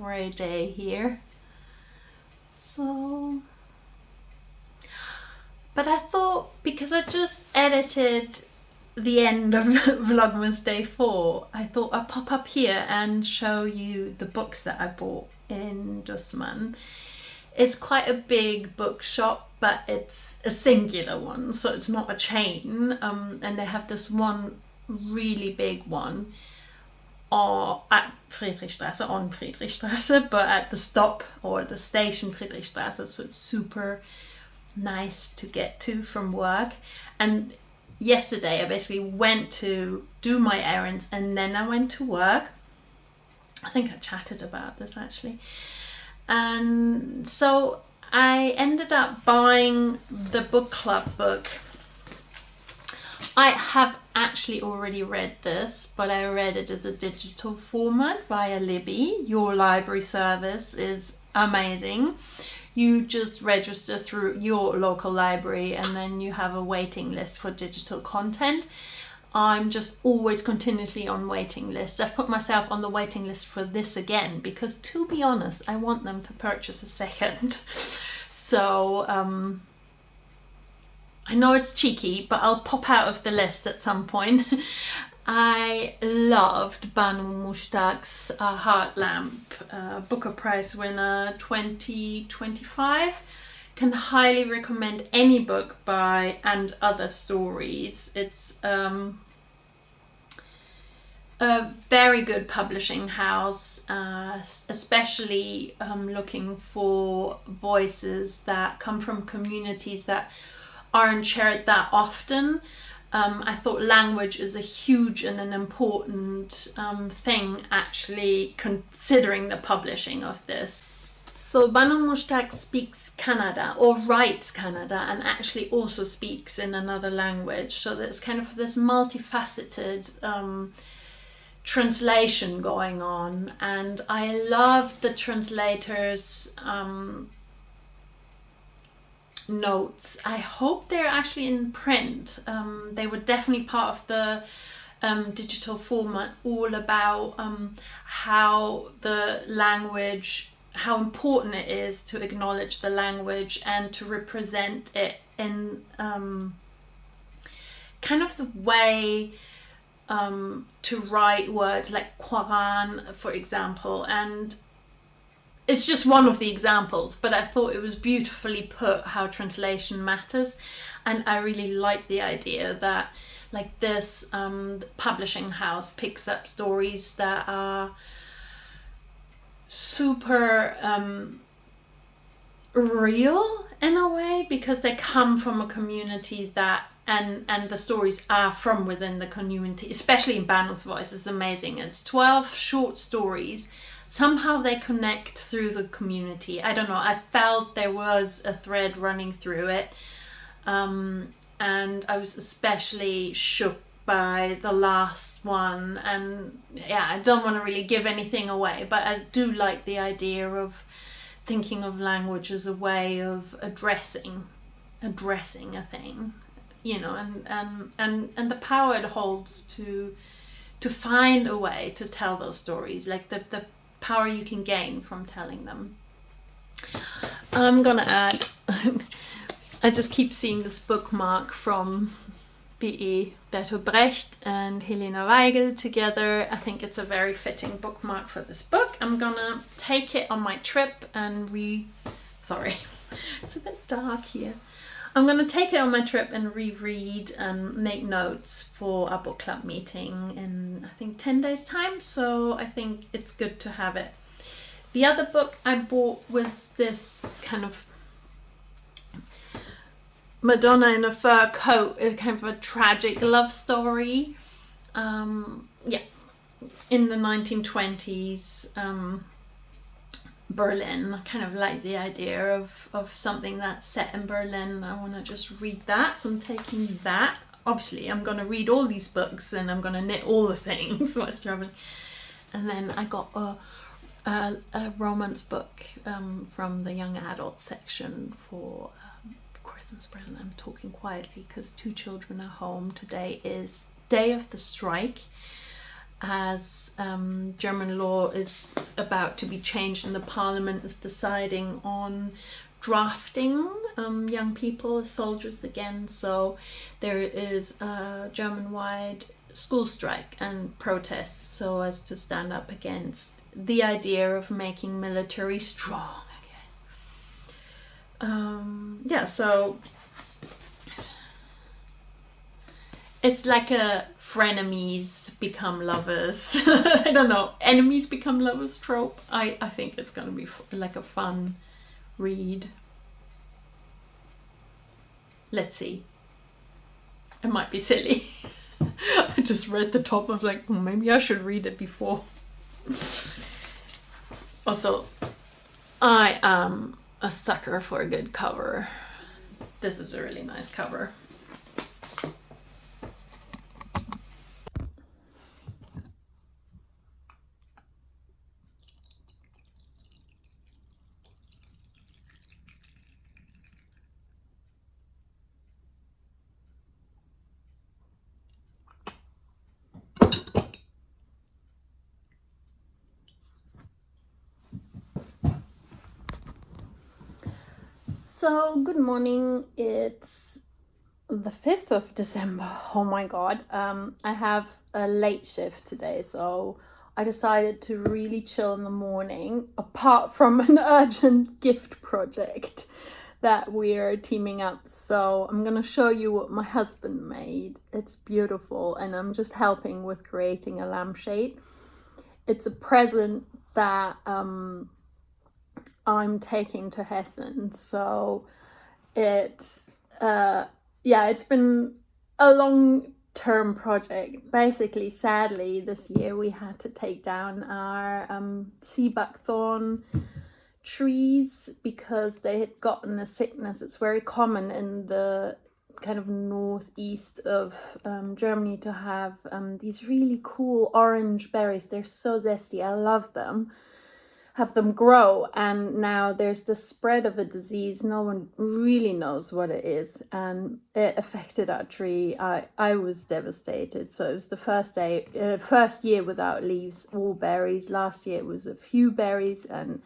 grey day here. So, but I thought, because I just edited the end of Vlogmas Day 4, I thought I'd pop up here and show you the books that I bought in Dussmann. It's quite a big bookshop, but it's a singular one, so it's not a chain. And they have this one really big one at Friedrichstraße, on Friedrichstraße, but at the stop or the station Friedrichstraße, so it's super nice to get to from work. And yesterday I basically went to do my errands and then I went to work. I think I chatted about this actually. And so I ended up buying the book club book. I have actually already read this, but I read it as a digital format via Libby. Your library service is amazing. You just register through your local library and then you have a waiting list for digital content. I'm just always continuously on waiting lists. I've put myself on the waiting list for this again because, to be honest, I want them to purchase a second. So I know it's cheeky, but I'll pop out of the list at some point. I loved Banu Mushtaq's Heart Lamp, Booker Prize winner 2025. Can highly recommend any book by And Other Stories. It's a very good publishing house, especially looking for voices that come from communities that aren't shared that often. I thought language is a huge and an important thing, actually, considering the publishing of this. So Banu Mushtaq speaks Kannada, or writes Kannada, and actually also speaks in another language. So there's kind of this multifaceted translation going on, and I love the translator's notes. I hope they're actually in print. They were definitely part of the digital format, all about how the language, how important it is to acknowledge the language and to represent it in kind of the way to write words like Quran, for example. And it's just one of the examples, but I thought it was beautifully put how translation matters. And I really like the idea that, like, this publishing house picks up stories that are super real in a way, because they come from a community that, and the stories are from within the community, especially in Banu's voice. It's amazing. It's 12 short stories. Somehow they connect through the community. I don't know, I felt there was a thread running through it. And I was especially shook by the last one. And yeah, I don't want to really give anything away, but I do like the idea of thinking of language as a way of addressing a thing, you know, and the power it holds to find a way to tell those stories, like the power you can gain from telling them. I'm gonna add, I just keep seeing this bookmark from B.E. Bertolt Brecht and Helena Weigel together. I think it's a very fitting bookmark for this book. I'm gonna take it on my trip and sorry, it's a bit dark here. I'm going to take it on my trip and reread and make notes for our book club meeting in, I think, 10 days time. So I think it's good to have it. The other book I bought was this kind of Madonna in a fur coat, a kind of a tragic love story. Yeah, in the 1920s. Berlin. I kind of like the idea of something that's set in Berlin. I want to just read that, so I'm taking that. Obviously I'm going to read all these books and I'm going to knit all the things whilst traveling. And then I got a romance book from the young adult section for Christmas present. I'm talking quietly because 2 children are home. Today is day of the strike. as German law is about to be changed and the parliament is deciding on drafting young people as soldiers again. So there is a German-wide school strike and protests so as to stand up against the idea of making military strong again. Yeah, so it's like a frenemies become lovers. I don't know, enemies become lovers trope. I think it's gonna be like a fun read. Let's see. It might be silly. I just read the top. I was like, maybe I should read it before. Also, I am a sucker for a good cover. This is a really nice cover. So, good morning. It's the 5th of December. Oh my god. I have a late shift today, so I decided to really chill in the morning, apart from an urgent gift project that we're teaming up. So I'm gonna show you what my husband made. It's beautiful, and I'm just helping with creating a lampshade. It's a present that I'm taking to Hessen, so it's it's been a long-term project. Basically, sadly, this year we had to take down our sea buckthorn trees because they had gotten a sickness. It's very common in the kind of northeast of Germany to have these really cool orange berries. They're so zesty. I love them. Have them grow, and now there's the spread of a disease. No one really knows what it is, and it affected our tree. I was devastated. So it was the first year without leaves, all berries. Last year it was a few berries and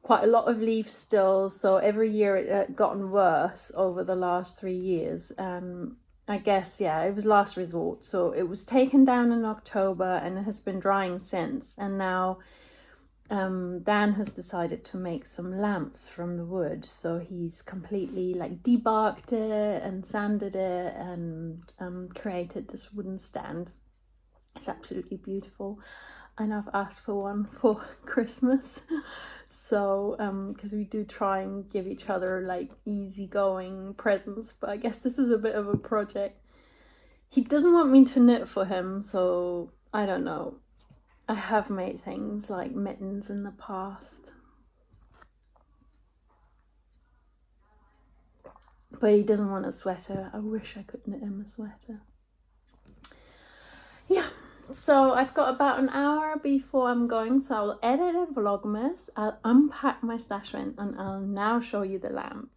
quite a lot of leaves still. So every year it had gotten worse over the last 3 years, and I guess it was last resort. So it was taken down in October and it has been drying since, and now Dan has decided to make some lamps from the wood. So he's completely like debarked it and sanded it and created this wooden stand. It's absolutely beautiful, and I've asked for one for Christmas. So because we do try and give each other like easygoing presents, but I guess this is a bit of a project. He doesn't want me to knit for him, so I don't know. I have made things like mittens in the past, but he doesn't want a sweater. I wish I could knit him a sweater. Yeah, so I've got about an hour before I'm going, so I'll edit a vlogmas, I'll unpack my stashvent, and I'll now show you the lamp.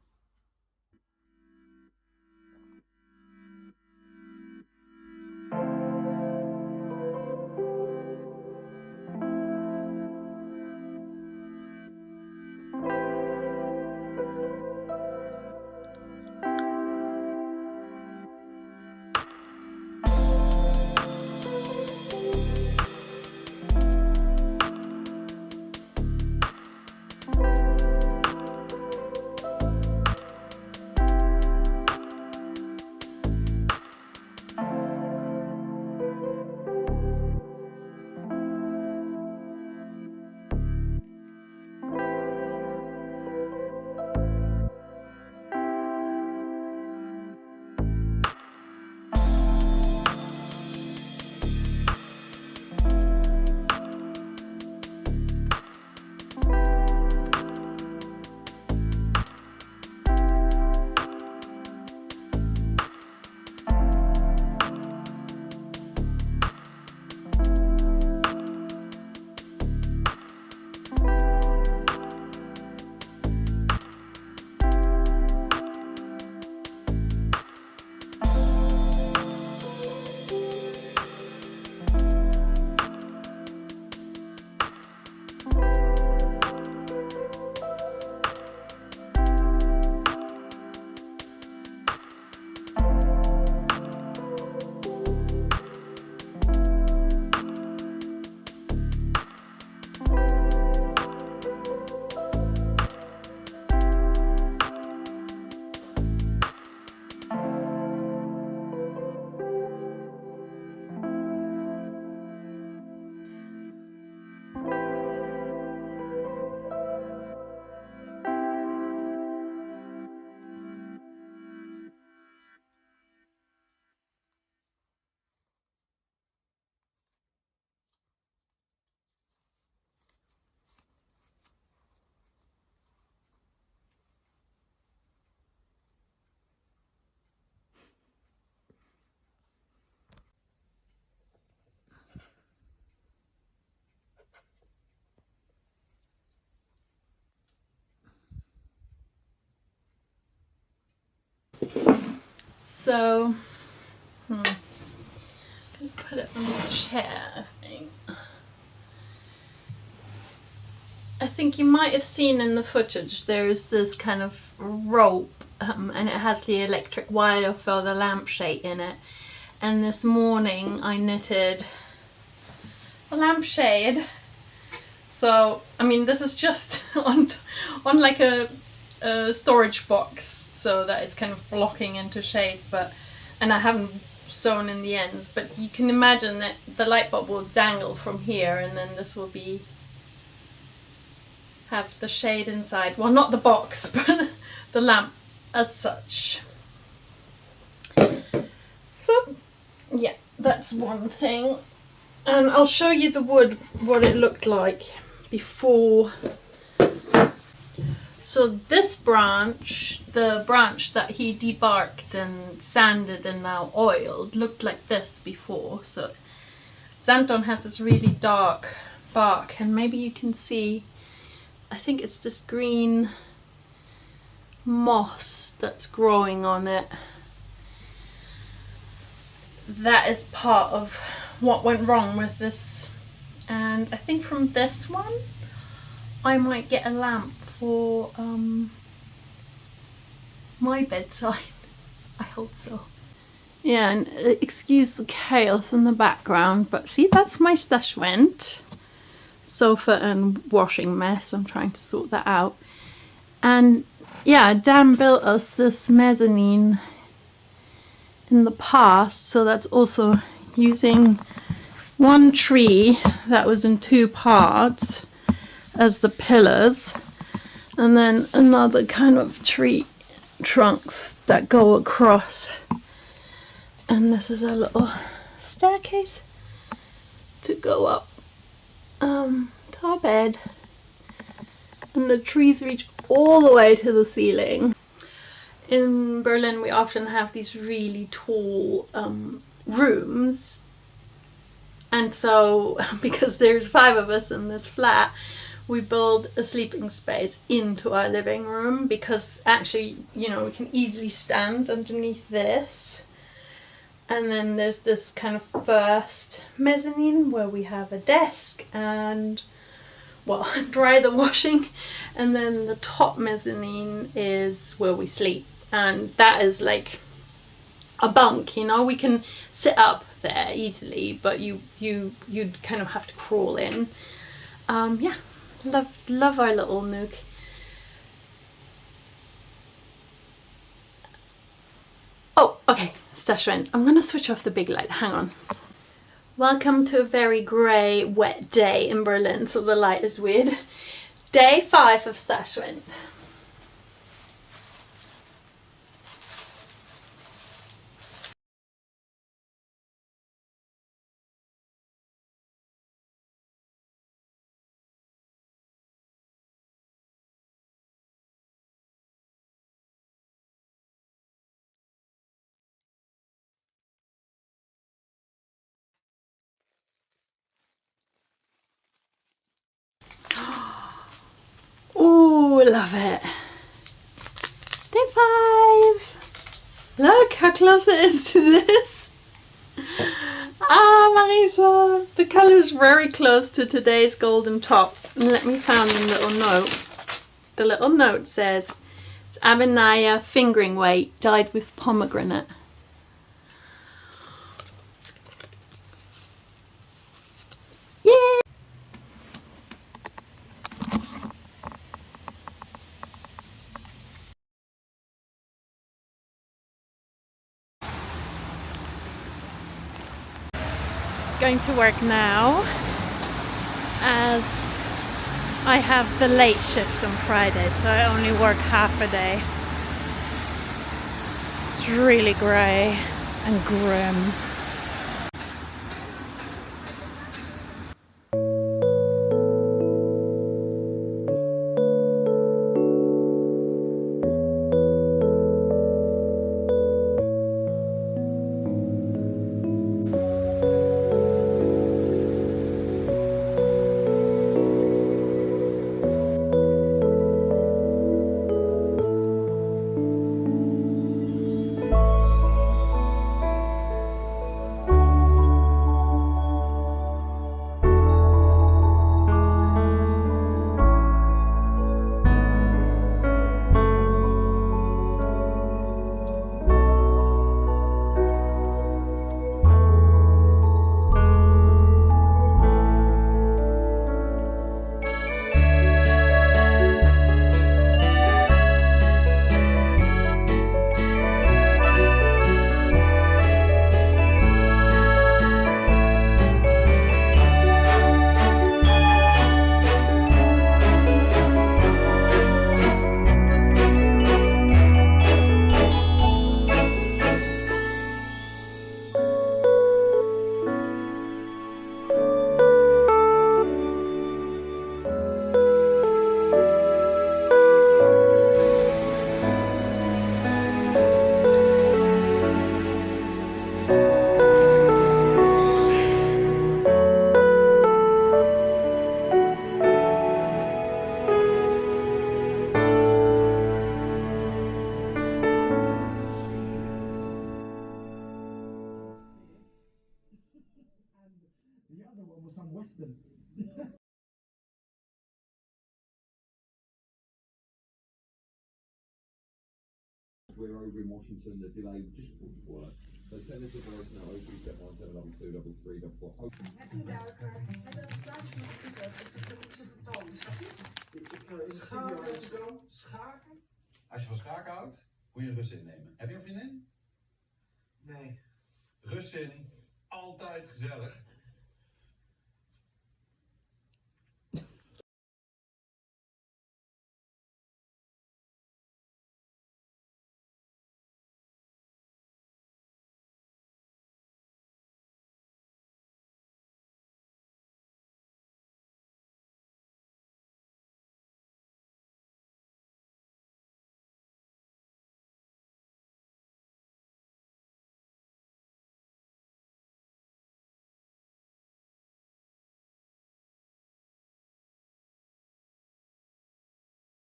So, I'm gonna put it on the chair, I think. I think you might have seen in the footage there's this kind of rope and it has the electric wire for the lampshade in it. And this morning I knitted a lampshade. So, I mean, this is just on like a storage box so that it's kind of blocking into shade, and I haven't sewn in the ends, but you can imagine that the light bulb will dangle from here and then this will have the shade inside. Well, not the box, but the lamp as such. So, yeah, that's one thing. And I'll show you the wood, what it looked like before. So this branch, the branch that he debarked and sanded and now oiled, looked like this before. So xanthan has this really dark bark, and maybe you can see, I think it's this green moss that's growing on it. That is part of what went wrong with this. And I think from this one I might get a lamp for my bedside. I hope so. Yeah, and excuse the chaos in the background, but see, that's my stashvent sofa and washing mess. I'm trying to sort that out. And yeah, Dan built us this mezzanine in the past, so that's also using one tree that was in two parts as the pillars, and then another kind of tree trunks that go across. And this is a little staircase to go up to our bed. And the trees reach all the way to the ceiling. In Berlin we often have these really tall rooms, and so because there's 5 of us in this flat, we build a sleeping space into our living room, because actually, you know, we can easily stand underneath this. And then there's this kind of first mezzanine where we have a desk and, well, dry the washing, and then the top mezzanine is where we sleep, and that is like a bunk, you know. We can sit up there easily, but you'd kind of have to crawl in. Yeah, love our little nook. Oh, okay, stashvent. I'm gonna switch off the big light, hang on. Welcome to a very grey, wet day in Berlin, so the light is weird. Day 5 of stashvent. Ooh, love it. Day 5. Look how close it is to this. Ah, Marisa, the colour is very close to today's golden top. And let me find the little note. The little note says, it's Abenaya fingering weight, dyed with pomegranate. Yay! Going to work now, as I have the late shift on Friday, so I only work half a day. It's really grey and grim. we're over in Washington, the delay just wouldn't work. So send us a voice now, 03717223344. Het in duiker. Het is een plaats van de vertoon. Schaken? Als je van schaken houdt, moet je rust innemen. Heb je een vriendin? Nee. Rust in. Altijd gezellig.